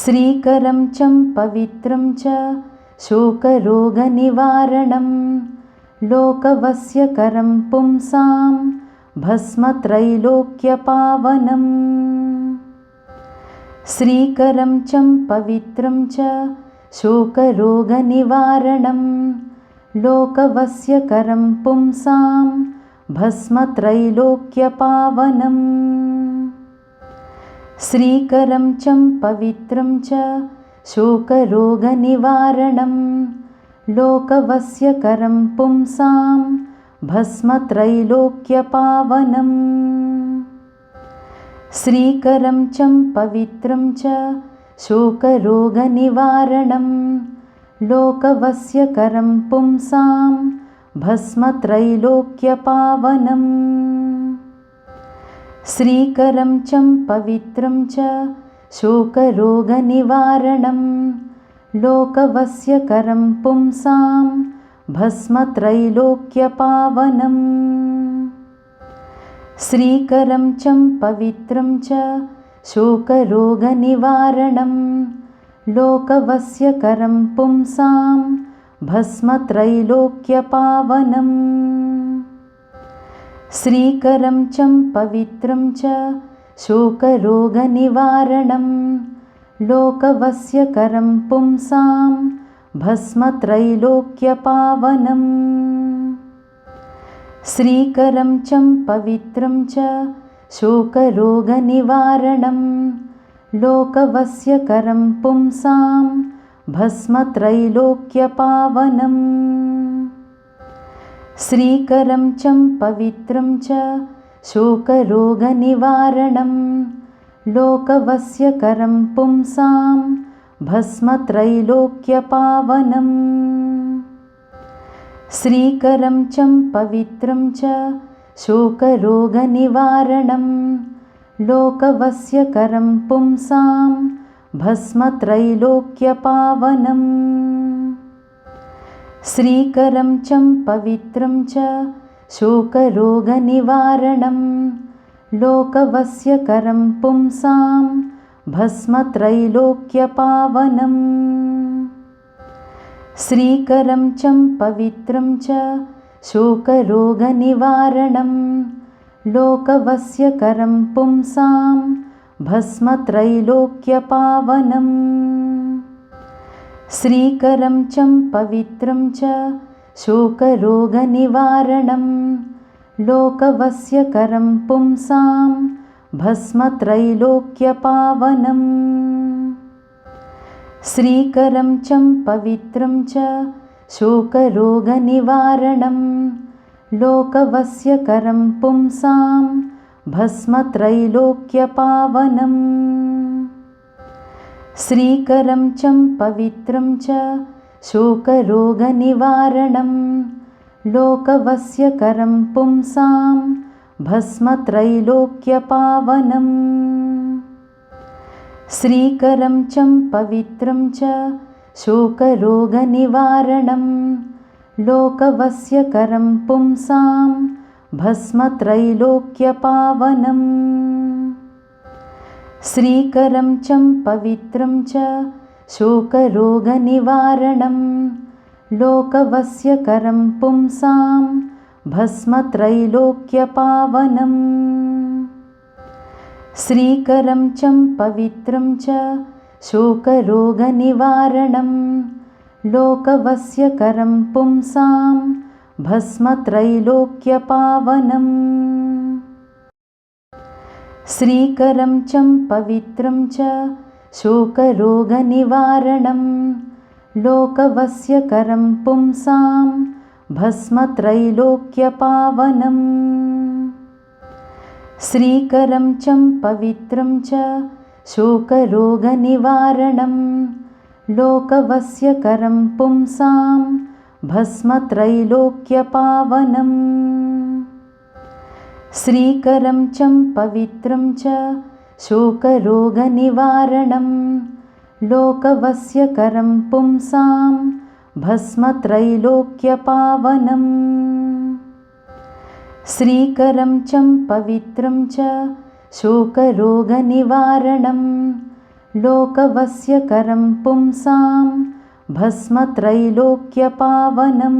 श्रीकरं चं पवित्रं च शोकरोगनिवारणं लोकवस्यकरं पुंसां भस्मत्रैलोक्यपावनम्। श्रीकरं चं पवित्रं च शोकरोगनिवारणं लोकवस्यकरं पुंसां भस्मत्रैलोक्यपावनम्। श्रीकरं चं पवित्रं च शोकरोगनिवारणं लोकवस्यकरं पुंसां भस्मत्रैलोक्यपावनम्। श्रीकरं चं पवित्रं च शोकरोगनिवारणं लोकवस्यकरं पुंसां भस्मत्रैलोक्यपावनम्। श्रीकरं चं पवित्रं च शोकरोगनिवारणं लोकवस्यकरं पुंसां भस्मत्रैलोक्यपावनम्। श्रीकरं चं पवित्रं च शोकरोगनिवारणं लोकवस्यकरं पुंसां भस्मत्रैलोक्यपावनम्। श्रीकरं चं पवित्रं च शोकरोगनिवारणं लोकवस्यकरं पुंसां भस्मत्रैलोक्यपावनम्। श्रीकरं चं पवित्रं च शोकरोगनिवारणं लोकवस्यकरं पुंसां भस्मत्रैलोक्यपावनम्। श्रीकरं चं पवित्रं च शोकरोगनिवारणं लोकवस्यकरं पुंसां भस्मत्रैलोक्यपावनम्। श्रीकरं चं पवित्रं च शोकरोगनिवारणं लोकवस्यकरं पुंसां भस्मत्रैलोक्यपावनम्। श्रीकरं चं पवित्रं च शोकरोगनिवारणं लोकवस्यकरं पुंसां भस्मत्रैलोक्यपावनम्। श्रीकरं चं पवित्रं च शोकरोगनिवारणं लोकवस्यकरं पुंसां भस्मत्रैलोक्यपावनम्। श्रीकरं चं पवित्रं च शोकरोगनिवारणं लोकवस्यकरं पुंसां भस्मत्रैलोक्यपावनम्। श्रीकरं चं पवित्रं च शोकरोगनिवारणं लोकवस्यकरं पुंसां भस्मत्रैलोक्यपावनम्। श्रीकरं चं पवित्रं च शोकरोगनिवारणं लोकवस्यकरं पुंसां भस्मत्रैलोक्यपावनम्। श्रीकरं चं पवित्रं च शोकरोगनिवारणं लोकवस्यकरं पुंसां भस्मत्रैलोक्यपावनम्। श्रीकरं चं पवित्रं च शोकरोगनिवारणं लोकवस्यकरं पुंसां भस्मत्रैलोक्यपावनम्। श्रीकरं चं पवित्रं च शोकरोगनिवारणं लोकवस्यकरं पुंसां भस्मत्रैलोक्यपावनम्। श्रीकरं चं पवित्रं च शोकरोगनिवारणं लोकवस्यकरं पुंसां भस्मत्रैलोक्यपावनम्। श्रीकरं चं पवित्रं च शोकरोगनिवारणं लोकवस्यकरं पुंसां भस्मत्रैलोक्यपावनम्। श्रीकरं चं पवित्रं च शोकरोगनिवारणं लोकवस्यकरं पुंसां भस्मत्रैलोक्यपावनम्। श्रीकरं चं पवित्रं च शोकरोगनिवारणं लोकवस्यकरं पुंसां भस्मत्रैलोक्यपावनम्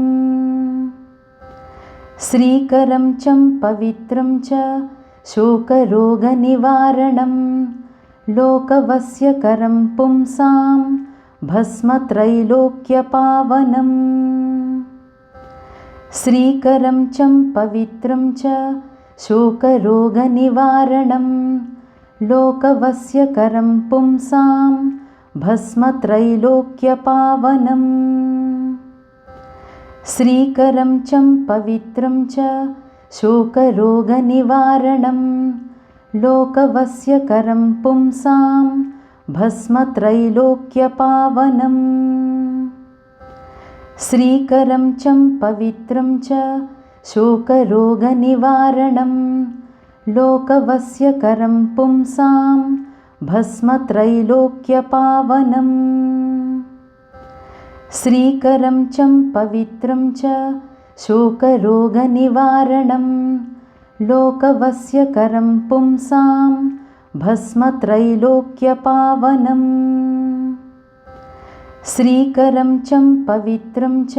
श्रीकरं चं पवित्रं च शोकरोगनिवारणं लोकवस्यकरं पुंसां भस्मत्रैलोक्यपावनम् श्रीकरं चं पवित्रं च शोकरोगनिवारणं लोकवस्यकरं पुंसां भस्मत्रैलोक्यपावनम् श्रीकरं चं पवित्रं च शोकरोगनिवारणं लोकवस्यकरं पुंसां भस्मत्रैलोक्यपावनम् श्रीकरं चं पवित्रं च शोकरोगनिवारणं लोकवस्यकरं पुंसां भस्मत्रैलोक्यपावनम् श्रीकरं चं पवित्रं च शोकरोगनिवारणं लोकवस्यकरं पुंसां भस्मत्रैलोक्यपावनम् श्रीकरं चं पवित्रं च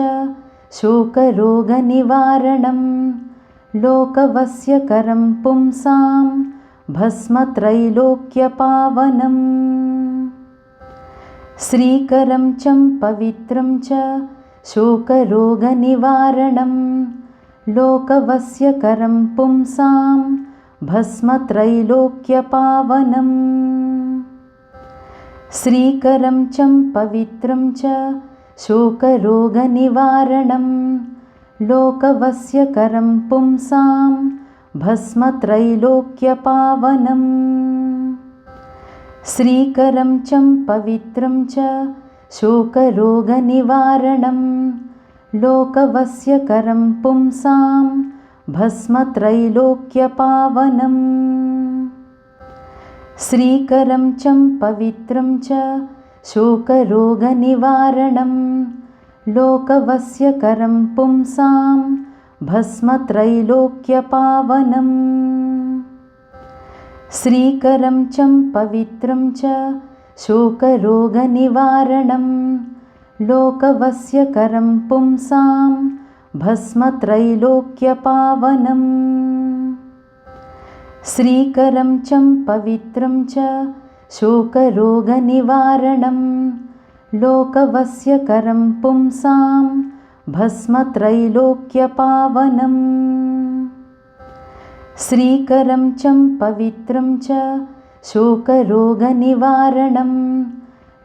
शोकरोगनिवारणं लोकवस्यकरं पुंसां भस्मत्रैलोक्यपावनम् श्रीकरं चं पवित्रं च शोकरोगनिवारणं लोकवस्यकरं पुंसां भस्मत्रैलोक्यपावनम् श्रीकरं चं पवित्रं च शोकरोगनिवारणं लोकवस्यकरं पुंसां भस्मत्रैलोक्यपावनम् श्रीकरं चं पवित्रं च शोकरोगनिवारणं लोकवस्यकरं पुंसां भस्मत्रैलोक्यपावनम् श्रीकरं चं पवित्रं च शोकरोगनिवारणं लोकवस्यकरं पुंसां भस्मत्रैलोक्यपावनम् श्रीकरं चं पवित्रं च शोकरोगनिवारणं लोकवस्यकरं पुंसां भस्मत्रैलोक्यपावनम् श्रीकरं चं पवित्रं च शोकरोगनिवारणं लोकवस्यकरं पुंसां भस्मत्रैलोक्यपावनम् श्रीकरं चं पवित्रं च शोकरोगनिवारणं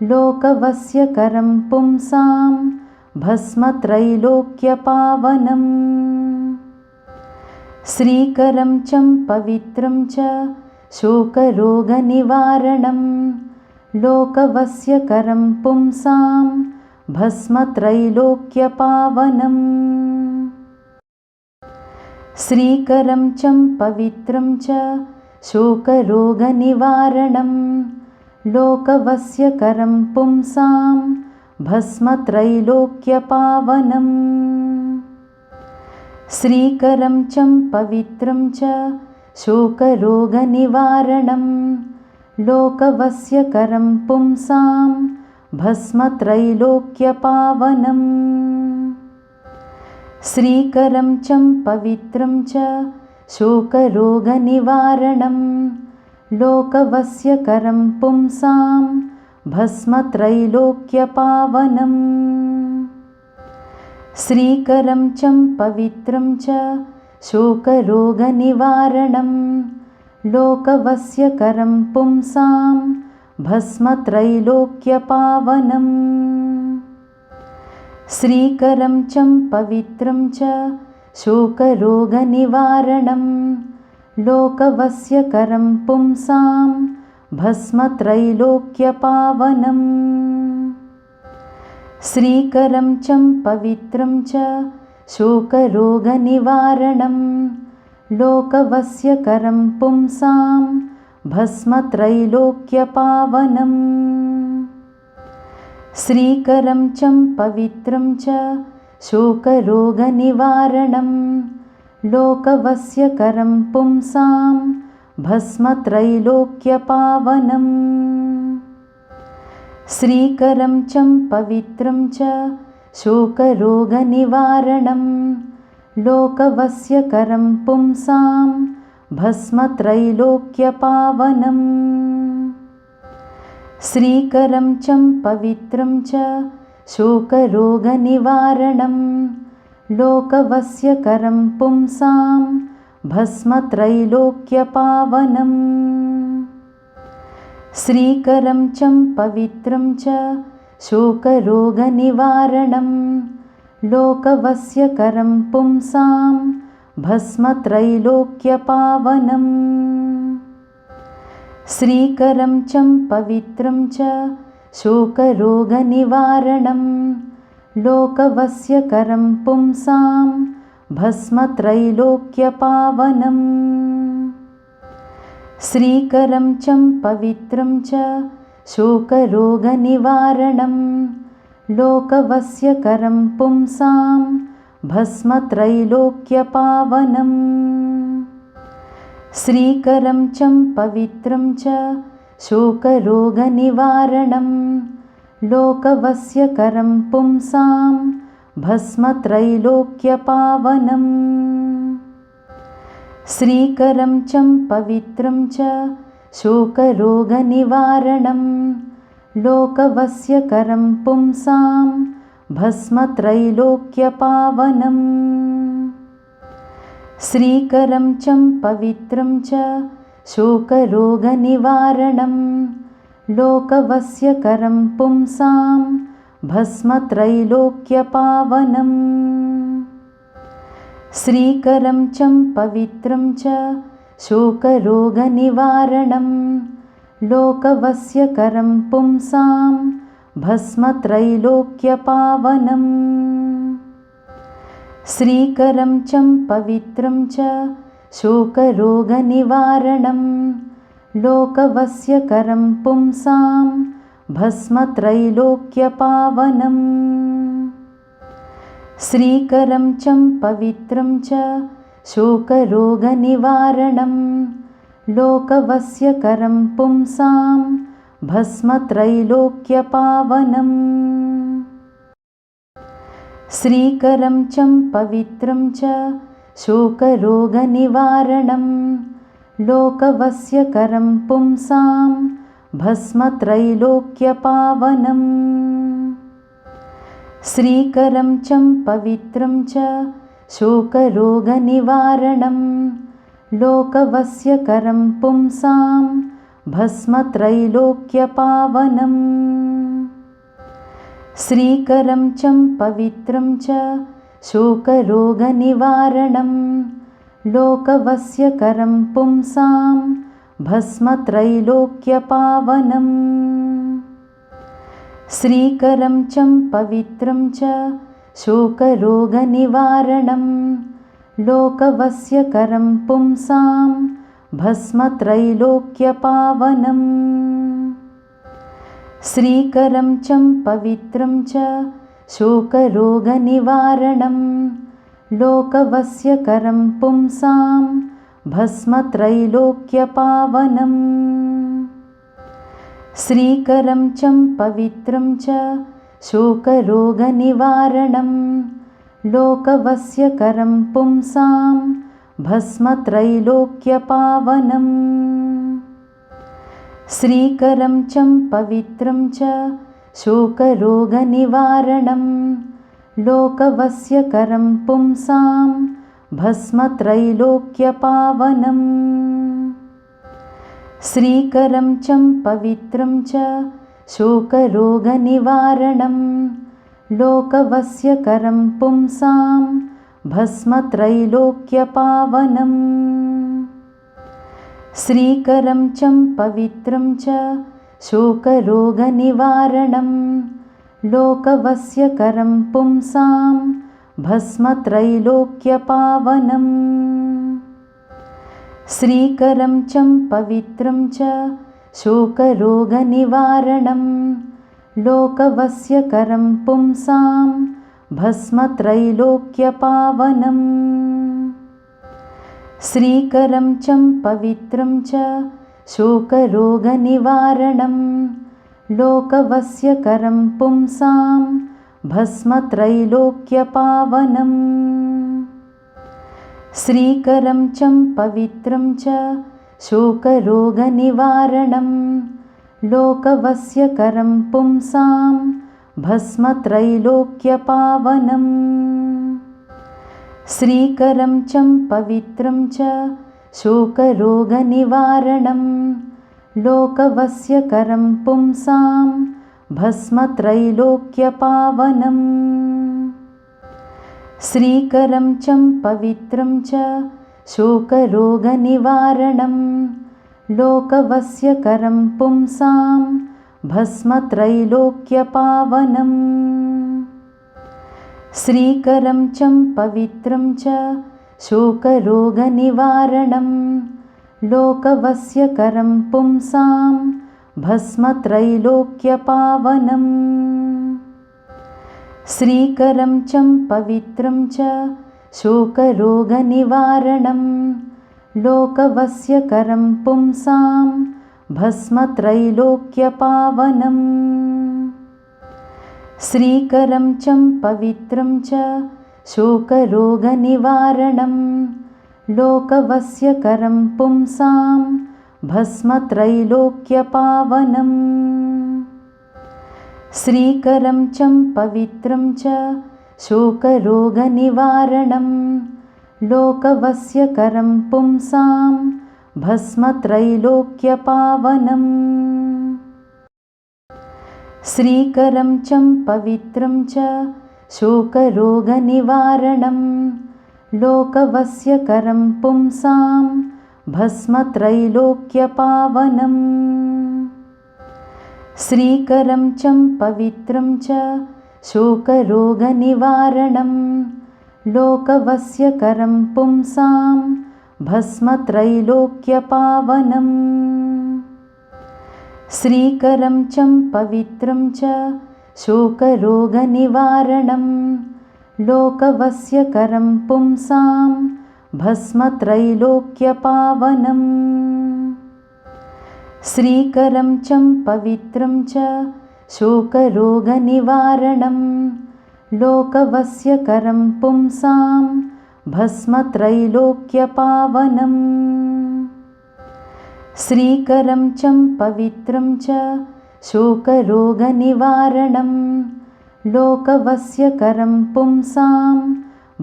लोकवस्यकरं पुंसां भस्मत्रैलोक्यपावनम् श्रीकरं चं पवित्रं च शोकरोगनिवारणं लोकवस्यकरं पुंसां भस्मत्रैलोक्यपावनम् श्रीकरं चं पवित्रं च शोकरोगनिवारणं लोकवस्यकरं पुंसां भस्मत्रैलोक्यपावनम् श्रीकरं चं पवित्रं च शोकरोगनिवारणं लोकवस्यकरं पुंसां भस्मत्रैलोक्यपावनम् श्रीकरं चं पवित्रं च शोकरोगनिवारणं लोकवस्यकरं पुंसां भस्मत्रैलोक्यपावनम् श्रीकरं चं पवित्रं च शोकरोगनिवारणं लोकवस्यकरं पुंसां भस्मत्रैलोक्यपावनम् श्रीकरं चं पवित्रं च शोकरोगनिवारणं लोकवस्यकरं पुंसां भस्मत्रैलोक्यपावनम् श्रीकरं चं पवित्रं च शोकरोगनिवारणं लोकवस्यकरं पुंसां भस्मत्रैलोक्यपावनम् श्रीकरं चं पवित्रं च शोकरोगनिवारणं लोकवस्यकरं पुंसां भस्मत्रैलोक्यपावनम् श्रीकरं चं पवित्रं च शोकरोगनिवारणं लोकवस्यकरं पुंसां भस्मत्रैलोक्यपावनम् श्रीकरं चं पवित्रं च शोकरोगनिवारणं लोकवस्यकरं पुंसां भस्मत्रैलोक्यपावनम् श्रीकरं चं पवित्रं च शोकरोगनिवारणं लोकवस्यकरं पुंसां भस्मत्रैलोक्यपावनम् श्रीकरं चं पवित्रं च शोकरोगनिवारणं लोकवस्यकरं पुंसां भस्मत्रैलोक्यपावनम् श्रीकरं चं पवित्रं च शोकरोगनिवारणं लोकवस्यकरं पुंसां भस्मत्रैलोक्यपावनम् श्रीकरं चं पवित्रं च शोकरोगनिवारणं लोकवस्यकरं पुंसां भस्मत्रैलोक्यपावनम् श्रीकरं चं पवित्रं च शोकरोगनिवारणं लोकवस्यकरं पुंसां भस्मत्रैलोक्यपावनम् श्रीकरं चं पवित्रं च शोकरोगनिवारणं लोकवस्यकरं पुंसां भस्मत्रैलोक्यपावनम् श्रीकरं चं पवित्रं च शोकरोगनिवारणं लोकवस्यकरं पुंसां भस्मत्रैलोक्यपावनम् श्रीकरं चं पवित्रं च शोकरोगनिवारणं लोकवस्यकरं पुंसां भस्मत्रैलोक्यपावनम् श्रीकरं चं पवित्रं च शोकरोगनिवारणं लोकवस्यकरं पुंसां भस्मत्रैलोक्यपावनम् श्रीकरं चं पवित्रं च शोकरोगनिवारणं लोकवस्यकरं पुंसां भस्मत्रैलोक्यपावनम् श्रीकरं चं पवित्रं च शोकरोगनिवारणं लोकवस्यकरं पुंसां भस्मत्रैलोक्यपावनम् श्रीकरं चं पवित्रं च शोकरोगनिवारणं लोकवस्यकरं पुंसां भस्मत्रैलोक्यपावनम् श्रीकरं चं पवित्रं च शोकरोगनिवारणं लोकवस्यकरं पुंसां भस्मत्रैलोक्यपावनम् श्रीकरं चं पवित्रं च शोकरोगनिवारणं लोकवस्यकरं पुंसां भस्मत्रैलोक्यपावनम् श्रीकरं चं पवित्रं च शोकरोगनिवारणं लोकवस्यकरं पुंसां भस्मत्रैलोक्यपावनम् श्रीकरं चं पवित्रं च शोकरोगनिवारणं लोकवस्यकरं पुंसां भस्मत्रैलोक्यपावनम् श्रीकरं चं पवित्रं च शोकरोगनिवारणं लोकवस्यकरं पुंसां भस्मत्रैलोक्यपावनम् श्रीकरं चं पवित्रं च शोकरोगनिवारणं लोकवस्यकरं पुंसां भस्मत्रैलोक्यपावनम् श्रीकरं चं पवित्रं च शोकरोगनिवारणं लोकवस्यकरं पुंसां भस्मत्रैलोक्यपावनम् श्रीकरं चं पवित्रं च शोकरोगनिवारणं लोकवस्यकरं पुंसां भस्मत्रैलोक्यपावनम् श्रीकरं चं पवित्रं च शोकरोगनिवारणं लोकवस्यकरं पुंसां भस्मत्रैलोक्यपावनम् श्रीकरं चं पवित्रं च शोकरोगनिवारणं लोकवस्यकरं पुंसां भस्मत्रैलोक्यपावनम् श्रीकरं चं पवित्रं च शोकरोगनिवारणं लोकवस्यकरं पुंसां भस्मत्रैलोक्यपावनम् श्रीकरं चं पवित्रं च शोकरोगनिवारणं लोकवस्यकरं पुंसां भस्मत्रैलोक्यपावनम् श्रीकरं चं पवित्रं च शोकरोगनिवारणं लोकवस्यकरं पुंसां भस्मत्रैलोक्यपावनम् श्रीकरं चं पवित्रं च शोकरोगनिवारणं लोकवस्यकरं पुंसां भस्मत्रैलोक्यपावनम् श्रीकरं चं पवित्रं च शोकरोगनिवारणं लोकवस्यकरं पुंसां भस्मत्रैलोक्यपावनम् श्रीकरं चं पवित्रं च शोकरोगनिवारणं लोकवस्यकरं पुंसां भस्मत्रैलोक्यपावनम् श्रीकरं चं पवित्रं च शोकरोगनिवारणं लोकवस्यकरं पुंसां भस्मत्रैलोक्यपावनम् श्रीकरं चं पवित्रं च शोकरोगनिवारणं लोकवस्यकरं पुंसां भस्मत्रैलोक्यपावनम् श्रीकरं चं पवित्रं च शोकरोगनिवारणं लोकवस्यकरं पुंसां भस्मत्रैलोक्यपावनम् श्रीकरं चं पवित्रं च शोकरोगनिवारणं लोकवस्यकरं पुंसां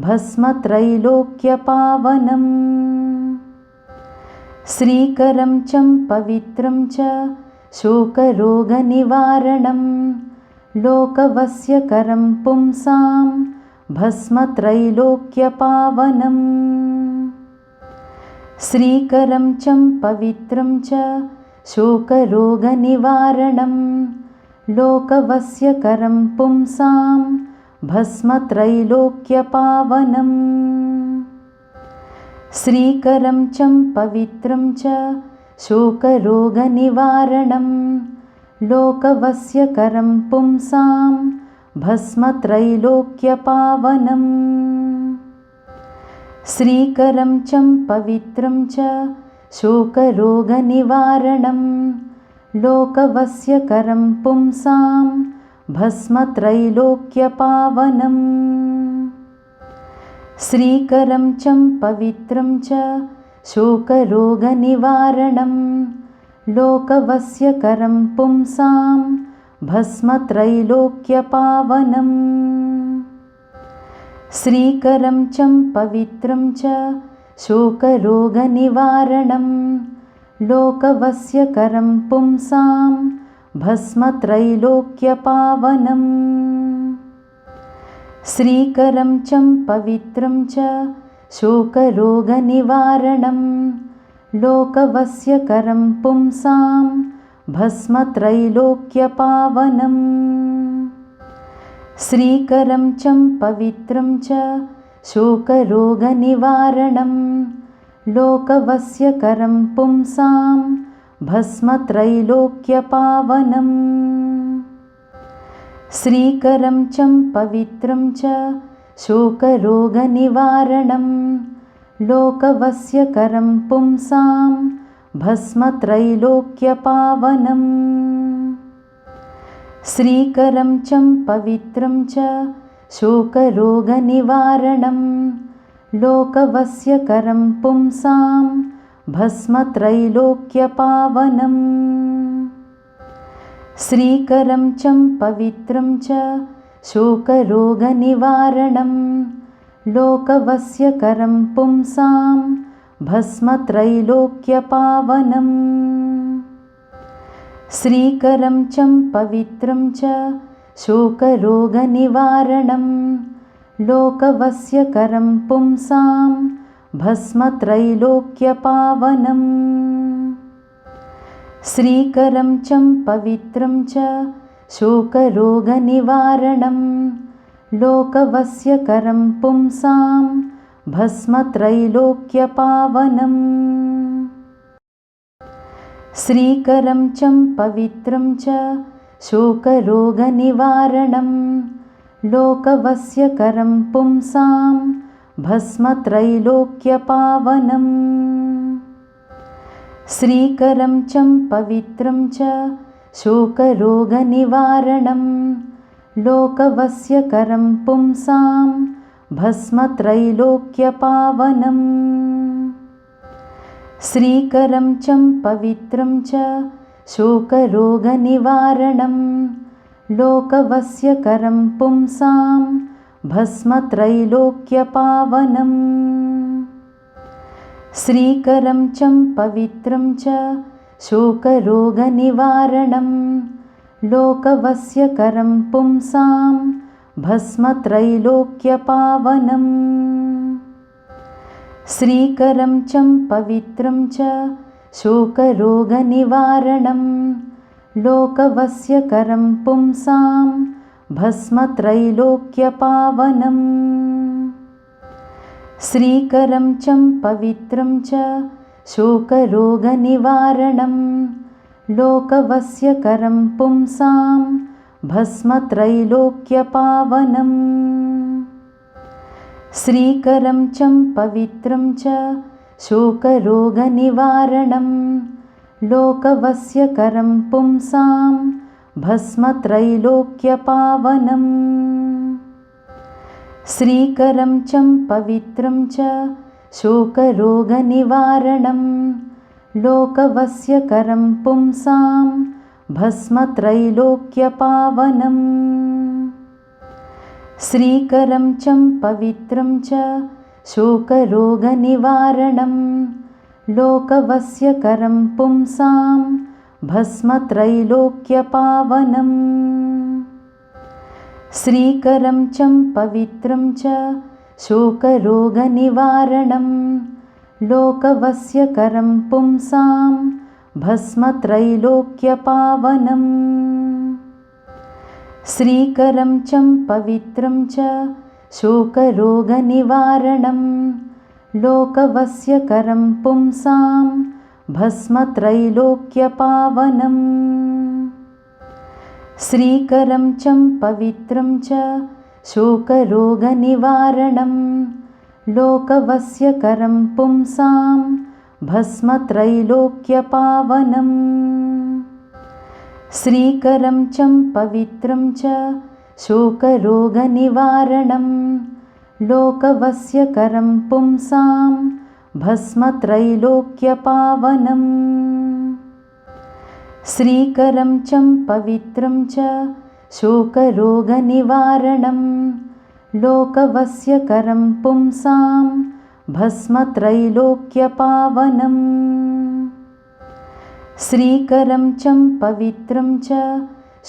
भस्मत्रैलोक्यपावनम् श्रीकरं चं पवित्रं च शोकरोगनिवारणं लोकवस्यकरं पुंसां भस्मत्रैलोक्यपावनम् श्रीकरं चं पवित्रं च शोकरोगनिवारणं लोकवस्यकरं पुंसां भस्मत्रैलोक्यपावनम् श्रीकरं चं पवित्रं च शोकरोगनिवारणं लोकवस्यकरं पुंसां भस्मत्रैलोक्यपावनम् श्रीकरं चं पवित्रं च शोकरोगनिवारणं लोकवस्यकरं पुंसां भस्मत्रैलोक्यपावनम् श्रीकरं चं पवित्रं च शोकरोगनिवारणं लोकवस्यकरं पुंसां भस्मत्रैलोक्यपावनम् श्रीकरं चं पवित्रं च शोकरोगनिवारणं लोकवस्यकरं पुंसां भस्मत्रैलोक्यपावनम् श्रीकरं चं पवित्रं च शोकरोगनिवारणं लोकवस्यकरं पुंसां भस्मत्रैलोक्यपावनम् श्रीकरं चं पवित्रं च शोकरोगनिवारणं लोकवस्यकरं पुंसां भस्मत्रैलोक्यपावनम् श्रीकरं चं पवित्रं च शोकरोगनिवारणं लोकवस्यकरं पुंसां भस्मत्रैलोक्यपावनम् श्रीकरं चं पवित्रं च शोकरोगनिवारणं लोकवस्यकरं पुंसां भस्मत्रैलोक्यपावनम् श्रीकरं चं पवित्रं च शोकरोगनिवारणं लोकवस्यकरं पुंसां भस्मत्रैलोक्यपावनम् श्रीकरं चं पवित्रं च शोकरोगनिवारणं लोकवस्यकरं पुंसां भस्मत्रैलोक्यपावनम् श्रीकरं चं पवित्रं च शोकरोगनिवारणं लोकवस्यकरं पुंसां भस्मत्रैलोक्यपावनम् श्रीकरं चं पवित्रं च शोकरोगनिवारणं लोकवस्यकरं पुंसां भस्मत्रैलोक्यपावनम् श्रीकरं चं पवित्रं च शोकरोगनिवारणं लोकवस्यकरं पुंसां भस्मत्रैलोक्यपावनम् श्रीकरं चं पवित्रं च शोकरोगनिवारणं लोकवस्यकरं पुंसां भस्मत्रैलोक्यपावनम् श्रीकरं चं पवित्रं च शोकरोगनिवारणं लोकवस्यकरं पुंसां भस्मत्रैलोक्यपावनम् श्रीकरं चं पवित्रं च शोकरोगनिवारणं लोकवस्यकरं पुंसां भस्मत्रैलोक्यपावनम् श्रीकरं चं पवित्रं च शोकरोगनिवारणं लोकवस्यकरं पुंसां भस्मत्रैलोक्यपावनम् श्रीकरं चं पवित्रं च शोकरोगनिवारणं लोकवस्यकरं पुंसां भस्मत्रैलोक्यपावनम् श्रीकरं चं पवित्रं च शोकरोगनिवारणं लोकवस्यकरं पुंसां भस्मत्रैलोक्यपावनम् श्रीकरं चं पवित्रं च शोकरोगनिवारणं लोकवस्यकरं पुंसां भस्मत्रैलोक्यपावनम् श्रीकरं चं पवित्रं च शोकरोगनिवारणं लोकवस्यकरं पुंसां भस्मत्रैलोक्यपावनम् श्रीकरं चं पवित्रं च शोकरोगनिवारणं लोकवस्यकरं पुंसां भस्मत्रैलोक्यपावनम् श्रीकरं चं पवित्रं च शोकरोगनिवारणं लोकवस्यकरं पुंसां भस्मत्रैलोक्यपावनम् श्रीकरं चं पवित्रं च शोकरोगनिवारणं लोकवस्यकरं पुंसां भस्मत्रैलोक्यपावनम् श्रीकरं चं पवित्रं च शोकरोगनिवारणं लोकवस्यकरं पुंसां भस्मत्रैलोक्यपावनम् श्रीकरं चं पवित्रं च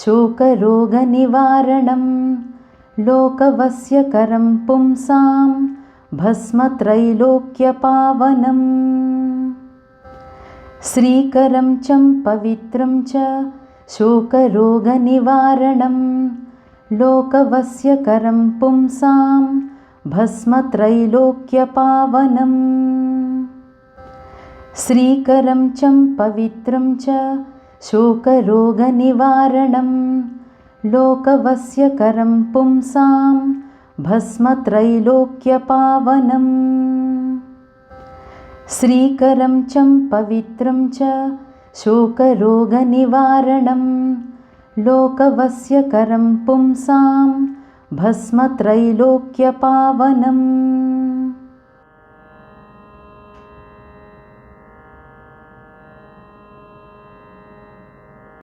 शोकरोगनिवारणं लोकवस्यकरं पुंसां भस्मत्रैलोक्यपावनम् श्रीकरं चं पवित्रं च शोकरोगनिवारणं लोकवस्यकरं पुंसां भस्मत्रैलोक्यपावनम् श्रीकरं चं पवित्रं च शोकरोगनिवारणं लोकवस्यकरं पुंसां भस्मत्रैलोक्यपावनम् श्रीकरं चं पवित्रं च शोकरोगनिवारणं लोकवस्यकरं पुंसां भस्मत्रैलोक्यपावनम्